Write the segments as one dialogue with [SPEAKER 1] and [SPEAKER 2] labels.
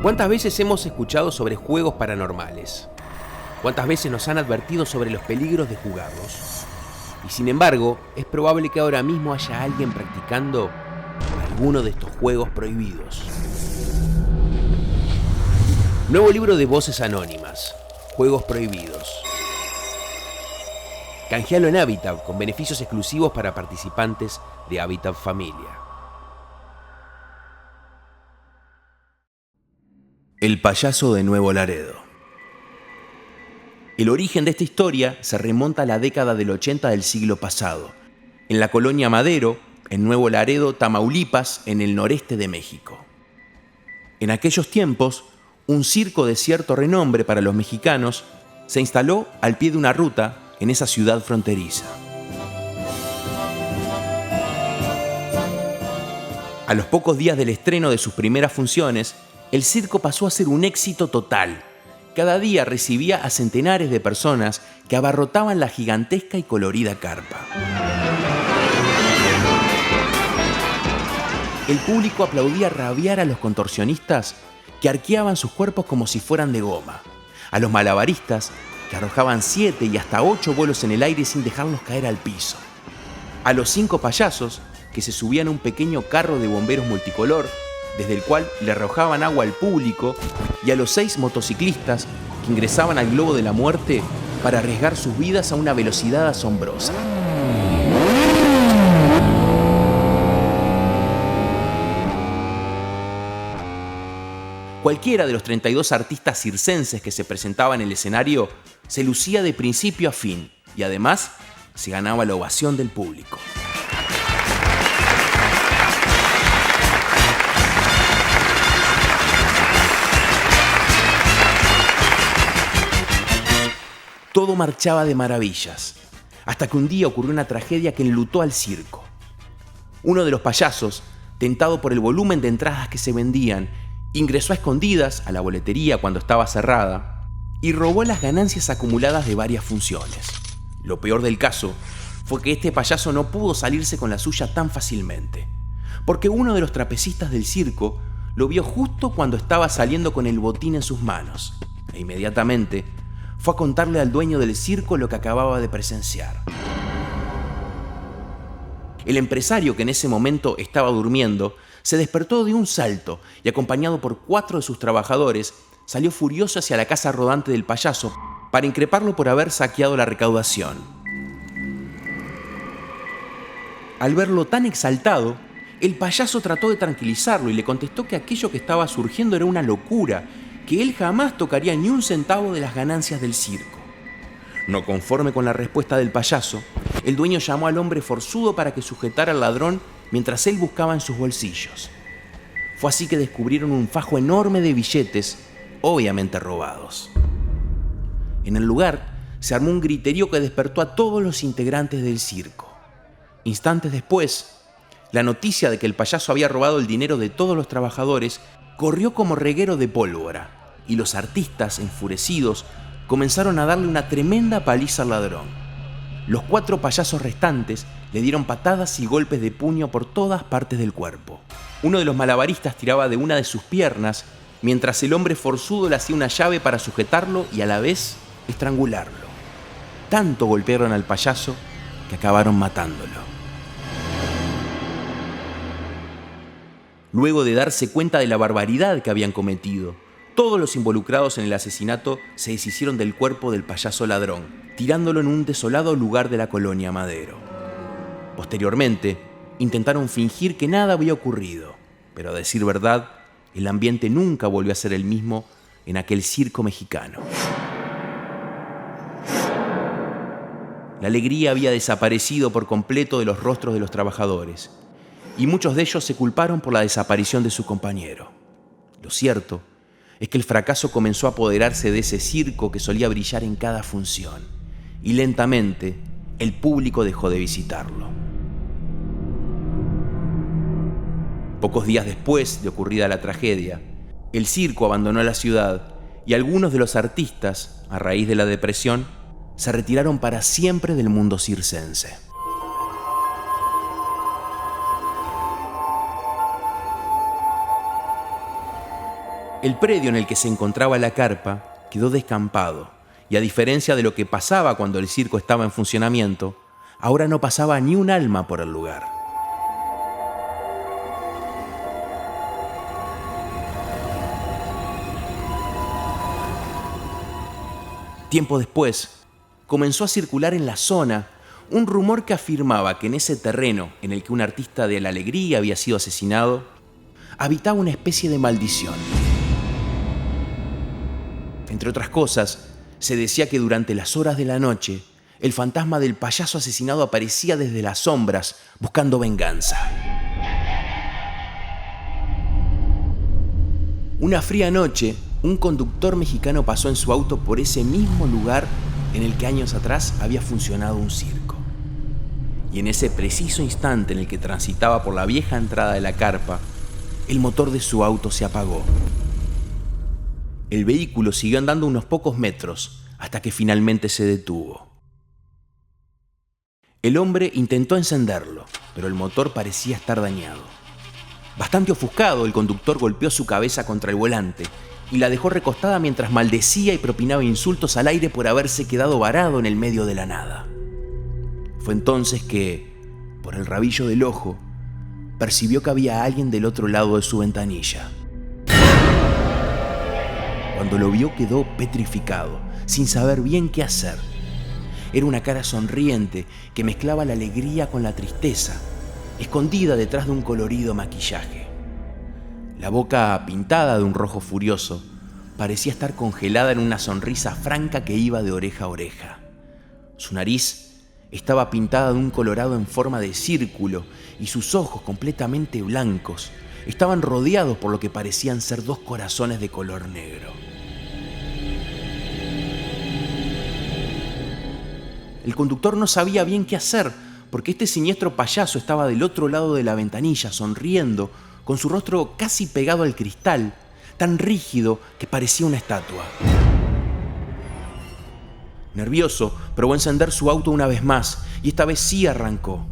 [SPEAKER 1] ¿Cuántas veces hemos escuchado sobre juegos paranormales? ¿Cuántas veces nos han advertido sobre los peligros de jugarlos? Y sin embargo, es probable que ahora mismo haya alguien practicando alguno de estos juegos prohibidos. Nuevo libro de Voces Anónimas, Juegos Prohibidos. Canjealo en Habitat con beneficios exclusivos para participantes de Habitat Familia. El payaso de Nuevo Laredo. El origen de esta historia se remonta a la década del 80 del siglo pasado, en la colonia Madero, en Nuevo Laredo, Tamaulipas, en el noreste de México. En aquellos tiempos, un circo de cierto renombre para los mexicanos se instaló al pie de una ruta en esa ciudad fronteriza. A los pocos días del estreno de sus primeras funciones, el circo pasó a ser un éxito total. Cada día recibía a centenares de personas que abarrotaban la gigantesca y colorida carpa. El público aplaudía rabiar a los contorsionistas que arqueaban sus cuerpos como si fueran de goma, a los malabaristas que arrojaban 7 y hasta 8 vuelos en el aire sin dejarlos caer al piso, a los 5 payasos que se subían a un pequeño carro de bomberos multicolor, desde el cual le arrojaban agua al público, y a los 6 motociclistas que ingresaban al globo de la muerte para arriesgar sus vidas a una velocidad asombrosa. Cualquiera de los 32 artistas circenses que se presentaban en el escenario se lucía de principio a fin y además se ganaba la ovación del público. Todo marchaba de maravillas, hasta que un día ocurrió una tragedia que enlutó al circo. Uno de los payasos, tentado por el volumen de entradas que se vendían, ingresó a escondidas a la boletería cuando estaba cerrada y robó las ganancias acumuladas de varias funciones. Lo peor del caso fue que este payaso no pudo salirse con la suya tan fácilmente, porque uno de los trapecistas del circo lo vio justo cuando estaba saliendo con el botín en sus manos, e inmediatamente fue a contarle al dueño del circo lo que acababa de presenciar. El empresario, que en ese momento estaba durmiendo, se despertó de un salto y, acompañado por 4 de sus trabajadores, salió furioso hacia la casa rodante del payaso para increparlo por haber saqueado la recaudación. Al verlo tan exaltado, el payaso trató de tranquilizarlo y le contestó que aquello que estaba surgiendo era una locura, que él jamás tocaría ni un centavo de las ganancias del circo. No conforme con la respuesta del payaso, el dueño llamó al hombre forzudo para que sujetara al ladrón mientras él buscaba en sus bolsillos. Fue así que descubrieron un fajo enorme de billetes, obviamente robados. En el lugar se armó un griterío que despertó a todos los integrantes del circo. Instantes después, la noticia de que el payaso había robado el dinero de todos los trabajadores corrió como reguero de pólvora, y los artistas, enfurecidos, comenzaron a darle una tremenda paliza al ladrón. Los 4 payasos restantes le dieron patadas y golpes de puño por todas partes del cuerpo. Uno de los malabaristas tiraba de una de sus piernas, mientras el hombre forzudo le hacía una llave para sujetarlo y a la vez estrangularlo. Tanto golpearon al payaso que acabaron matándolo. Luego de darse cuenta de la barbaridad que habían cometido, todos los involucrados en el asesinato se deshicieron del cuerpo del payaso ladrón, tirándolo en un desolado lugar de la colonia Madero. Posteriormente, intentaron fingir que nada había ocurrido, pero a decir verdad, el ambiente nunca volvió a ser el mismo en aquel circo mexicano. La alegría había desaparecido por completo de los rostros de los trabajadores, y muchos de ellos se culparon por la desaparición de su compañero. Lo cierto es que el fracaso comenzó a apoderarse de ese circo que solía brillar en cada función, y lentamente el público dejó de visitarlo. Pocos días después de ocurrida la tragedia, el circo abandonó la ciudad y algunos de los artistas, a raíz de la depresión, se retiraron para siempre del mundo circense. El predio en el que se encontraba la carpa quedó descampado, y a diferencia de lo que pasaba cuando el circo estaba en funcionamiento, ahora no pasaba ni un alma por el lugar. Tiempo después, comenzó a circular en la zona un rumor que afirmaba que en ese terreno en el que un artista de la alegría había sido asesinado, habitaba una especie de maldición. Entre otras cosas, se decía que durante las horas de la noche, el fantasma del payaso asesinado aparecía desde las sombras buscando venganza. Una fría noche, un conductor mexicano pasó en su auto por ese mismo lugar en el que años atrás había funcionado un circo. Y en ese preciso instante en el que transitaba por la vieja entrada de la carpa, el motor de su auto se apagó. El vehículo siguió andando unos pocos metros hasta que finalmente se detuvo. El hombre intentó encenderlo, pero el motor parecía estar dañado. Bastante ofuscado, el conductor golpeó su cabeza contra el volante y la dejó recostada mientras maldecía y propinaba insultos al aire por haberse quedado varado en el medio de la nada. Fue entonces que, por el rabillo del ojo, percibió que había alguien del otro lado de su ventanilla. Cuando lo vio quedó petrificado, sin saber bien qué hacer. Era una cara sonriente que mezclaba la alegría con la tristeza, escondida detrás de un colorido maquillaje. La boca, pintada de un rojo furioso, parecía estar congelada en una sonrisa franca que iba de oreja a oreja. Su nariz estaba pintada de un colorado en forma de círculo y sus ojos, completamente blancos, estaban rodeados por lo que parecían ser dos corazones de color negro. El conductor no sabía bien qué hacer, porque este siniestro payaso estaba del otro lado de la ventanilla, sonriendo, con su rostro casi pegado al cristal, tan rígido que parecía una estatua. Nervioso, probó encender su auto una vez más, y esta vez sí arrancó.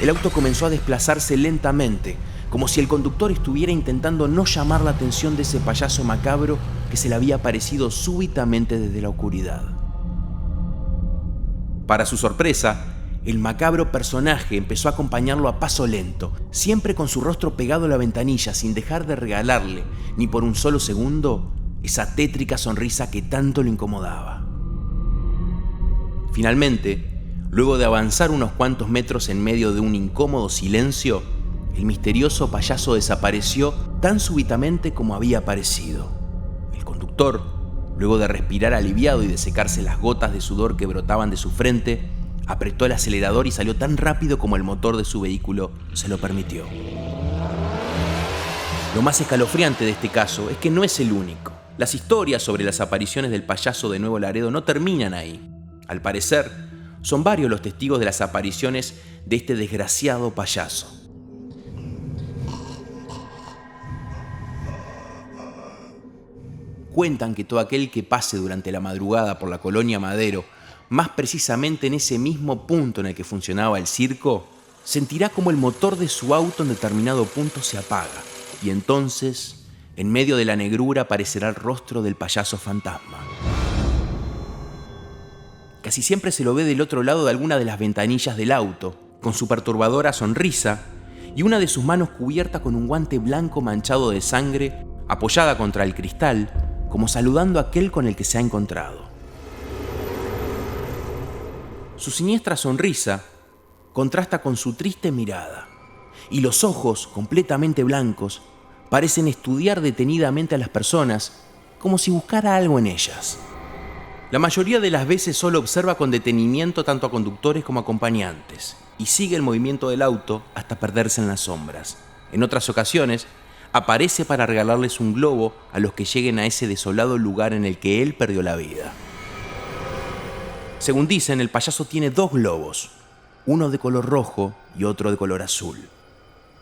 [SPEAKER 1] El auto comenzó a desplazarse lentamente, como si el conductor estuviera intentando no llamar la atención de ese payaso macabro que se le había aparecido súbitamente desde la oscuridad. Para su sorpresa, el macabro personaje empezó a acompañarlo a paso lento, siempre con su rostro pegado a la ventanilla, sin dejar de regalarle, ni por un solo segundo, esa tétrica sonrisa que tanto lo incomodaba. Finalmente, luego de avanzar unos cuantos metros en medio de un incómodo silencio, el misterioso payaso desapareció tan súbitamente como había aparecido. El conductor, luego de respirar aliviado y de secarse las gotas de sudor que brotaban de su frente, apretó el acelerador y salió tan rápido como el motor de su vehículo se lo permitió. Lo más escalofriante de este caso es que no es el único. Las historias sobre las apariciones del payaso de Nuevo Laredo no terminan ahí. Al parecer, son varios los testigos de las apariciones de este desgraciado payaso. Cuentan que todo aquel que pase durante la madrugada por la colonia Madero, más precisamente en ese mismo punto en el que funcionaba el circo, sentirá como el motor de su auto en determinado punto se apaga, y entonces, en medio de la negrura aparecerá el rostro del payaso fantasma. Casi siempre se lo ve del otro lado de alguna de las ventanillas del auto, con su perturbadora sonrisa y una de sus manos cubierta con un guante blanco manchado de sangre, apoyada contra el cristal, como saludando a aquel con el que se ha encontrado. Su siniestra sonrisa contrasta con su triste mirada, y los ojos, completamente blancos, parecen estudiar detenidamente a las personas como si buscara algo en ellas. La mayoría de las veces solo observa con detenimiento tanto a conductores como a acompañantes, y sigue el movimiento del auto hasta perderse en las sombras. En otras ocasiones, aparece para regalarles un globo a los que lleguen a ese desolado lugar en el que él perdió la vida. Según dicen, el payaso tiene 2 globos, uno de color rojo y otro de color azul.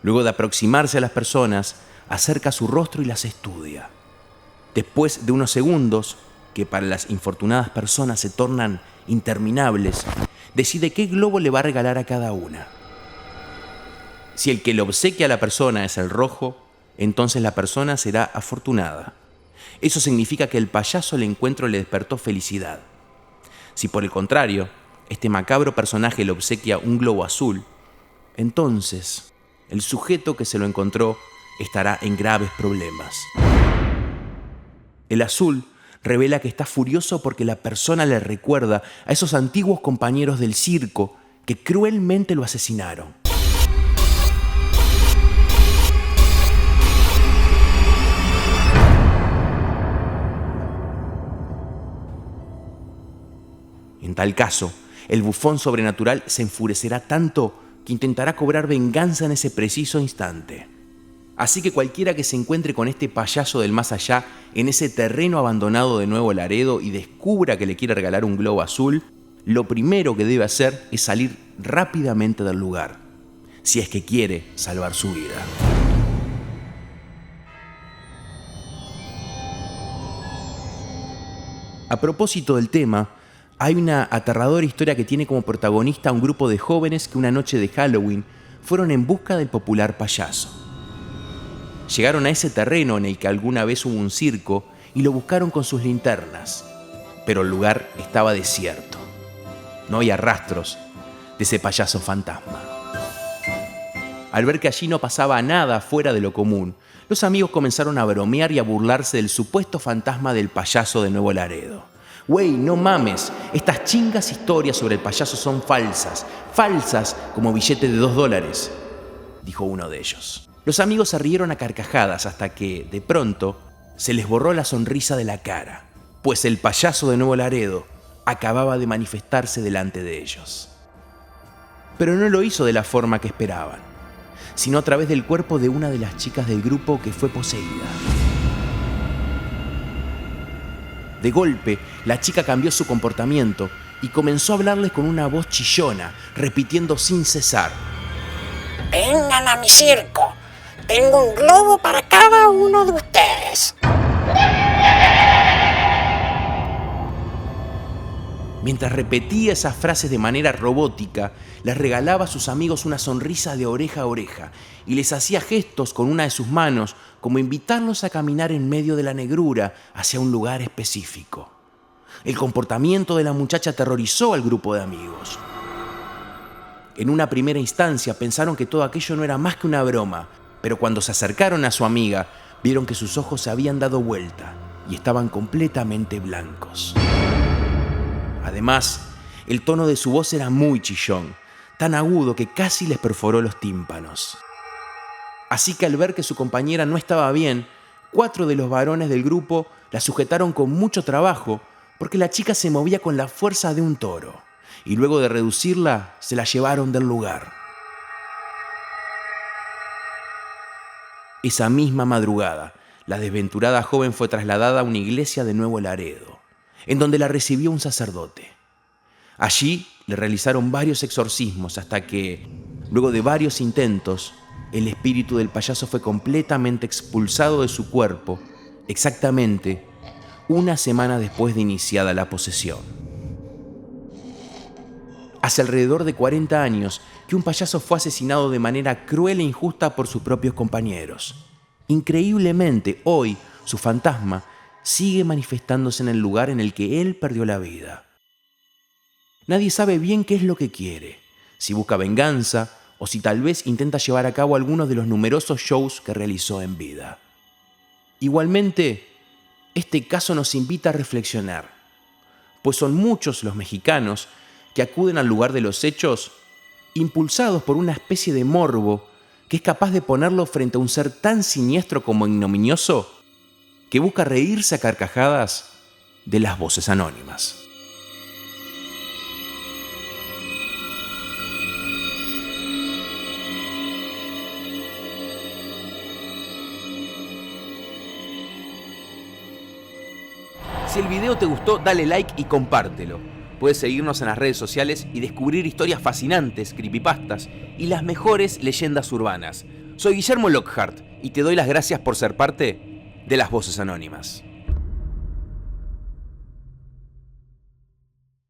[SPEAKER 1] Luego de aproximarse a las personas, acerca su rostro y las estudia. Después de unos segundos, que para las infortunadas personas se tornan interminables, decide qué globo le va a regalar a cada una. Si el que le obsequia a la persona es el rojo, entonces la persona será afortunada. eso significa que el payaso al encuentro le despertó felicidad. Si por el contrario, este macabro personaje le obsequia un globo azul, entonces el sujeto que se lo encontró estará en graves problemas. El azul revela que está furioso porque la persona le recuerda a esos antiguos compañeros del circo que cruelmente lo asesinaron. En tal caso, el bufón sobrenatural se enfurecerá tanto que intentará cobrar venganza en ese preciso instante. Así que cualquiera que se encuentre con este payaso del más allá en ese terreno abandonado de Nuevo Laredo y descubra que le quiere regalar un globo azul, lo primero que debe hacer es salir rápidamente del lugar, si es que quiere salvar su vida. A propósito del tema, hay una aterradora historia que tiene como protagonista a un grupo de jóvenes que una noche de Halloween fueron en busca del popular payaso. Llegaron a ese terreno en el que alguna vez hubo un circo y lo buscaron con sus linternas, pero el lugar estaba desierto. No había rastros de ese payaso fantasma. Al ver que allí no pasaba nada fuera de lo común, los amigos comenzaron a bromear y a burlarse del supuesto fantasma del payaso de Nuevo Laredo. «Güey, no mames, estas chingas historias sobre el payaso son falsas como billete de $2», dijo uno de ellos. Los amigos se rieron a carcajadas hasta que, de pronto, se les borró la sonrisa de la cara, pues el payaso de Nuevo Laredo acababa de manifestarse delante de ellos. Pero no lo hizo de la forma que esperaban, sino a través del cuerpo de una de las chicas del grupo que fue poseída. De golpe, la chica cambió su comportamiento y comenzó a hablarles con una voz chillona, repitiendo sin cesar:
[SPEAKER 2] «Vengan a mi circo. Tengo un globo para cada uno de ustedes».
[SPEAKER 1] Mientras repetía esas frases de manera robótica, les regalaba a sus amigos una sonrisa de oreja a oreja y les hacía gestos con una de sus manos como invitarlos a caminar en medio de la negrura hacia un lugar específico. El comportamiento de la muchacha aterrorizó al grupo de amigos. En una primera instancia pensaron que todo aquello no era más que una broma, pero cuando se acercaron a su amiga, vieron que sus ojos se habían dado vuelta y estaban completamente blancos. Además, el tono de su voz era muy chillón, tan agudo que casi les perforó los tímpanos. Así que al ver que su compañera no estaba bien, 4 de los varones del grupo la sujetaron con mucho trabajo porque la chica se movía con la fuerza de un toro, y luego de reducirla, se la llevaron del lugar. Esa misma madrugada, la desventurada joven fue trasladada a una iglesia de Nuevo Laredo, en donde la recibió un sacerdote. Allí le realizaron varios exorcismos hasta que, luego de varios intentos, el espíritu del payaso fue completamente expulsado de su cuerpo, exactamente una semana después de iniciada la posesión. Hace alrededor de 40 años que un payaso fue asesinado de manera cruel e injusta por sus propios compañeros. Increíblemente, hoy su fantasma sigue manifestándose en el lugar en el que él perdió la vida. Nadie sabe bien qué es lo que quiere, si busca venganza o si tal vez intenta llevar a cabo algunos de los numerosos shows que realizó en vida. Igualmente, este caso nos invita a reflexionar, pues son muchos los mexicanos que acuden al lugar de los hechos impulsados por una especie de morbo que es capaz de ponerlo frente a un ser tan siniestro como ignominioso que busca reírse a carcajadas de las voces anónimas. Si el video te gustó, dale like y compártelo. Puedes seguirnos en las redes sociales y descubrir historias fascinantes, creepypastas y las mejores leyendas urbanas. Soy Guillermo Lockhart y te doy las gracias por ser parte de las Voces Anónimas.